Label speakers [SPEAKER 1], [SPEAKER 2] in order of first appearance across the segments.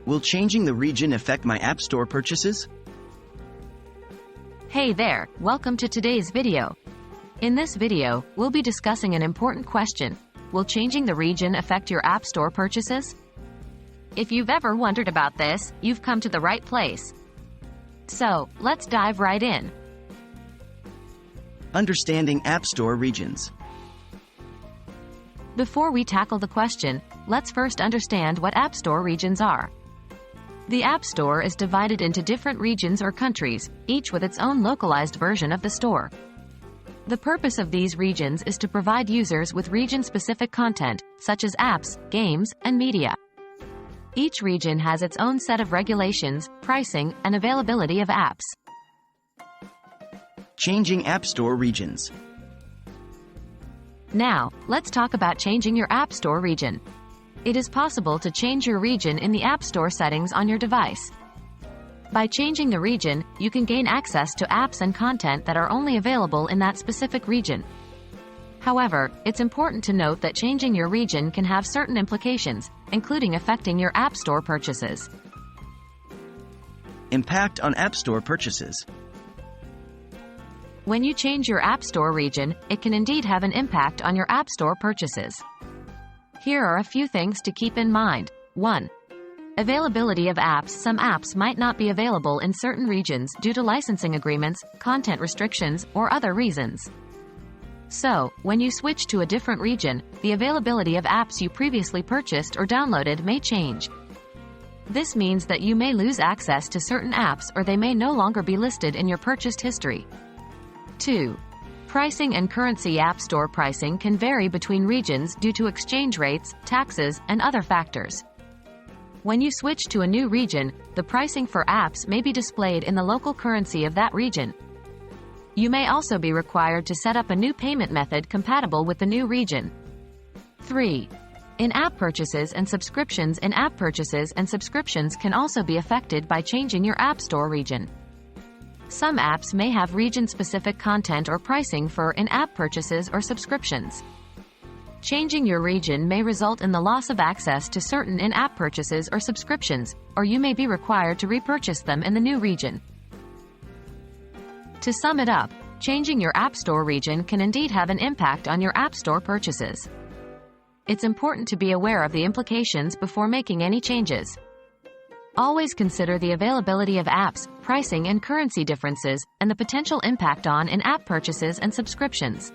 [SPEAKER 1] Will changing the region affect my App Store purchases?
[SPEAKER 2] Hey there, welcome to today's video. In this video, we'll be discussing an important question. Will changing the region affect your App Store purchases? If you've ever wondered about this, you've come to the right place. So, let's dive right in.
[SPEAKER 1] Understanding App Store regions.
[SPEAKER 2] Before we tackle the question, let's first understand what App Store regions are. The App Store is divided into different regions or countries, each with its own localized version of the store. The purpose of these regions is to provide users with region-specific content, such as apps, games, and media. Each region has its own set of regulations, pricing, and availability of apps.
[SPEAKER 1] Changing App Store regions.
[SPEAKER 2] Now, let's talk about changing your App Store region. It is possible to change your region in the App Store settings on your device. By changing the region, you can gain access to apps and content that are only available in that specific region. However, it's important to note that changing your region can have certain implications, including affecting your App Store purchases.
[SPEAKER 1] Impact on App Store purchases.
[SPEAKER 2] When you change your App Store region, it can indeed have an impact on your App Store purchases. Here are a few things to keep in mind. 1. Availability of apps. Some apps might not be available in certain regions due to licensing agreements, content restrictions, or other reasons. So, when you switch to a different region, the availability of apps you previously purchased or downloaded may change. This means that you may lose access to certain apps or they may no longer be listed in your purchased history. 2. Pricing and currency. App Store pricing can vary between regions due to exchange rates, taxes, and other factors. When you switch to a new region, the pricing for apps may be displayed in the local currency of that region. You may also be required to set up a new payment method compatible with the new region. 3. In-app purchases and subscriptions. In-app purchases and subscriptions can also be affected by changing your App Store region. Some apps may have region-specific content or pricing for in-app purchases or subscriptions. Changing your region may result in the loss of access to certain in-app purchases or subscriptions, or you may be required to repurchase them in the new region. To sum it up, changing your App Store region can indeed have an impact on your App Store purchases. It's important to be aware of the implications before making any changes. Always consider the availability of apps, pricing and currency differences, and the potential impact on in-app purchases and subscriptions.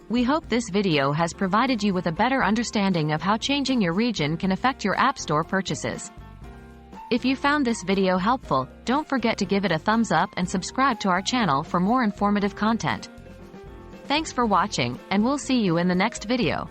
[SPEAKER 2] We hope this video has provided you with a better understanding of how changing your region can affect your App Store purchases. If you found this video helpful, don't forget to give it a thumbs up and subscribe to our channel for more informative content. Thanks for watching, and we'll see you in the next video.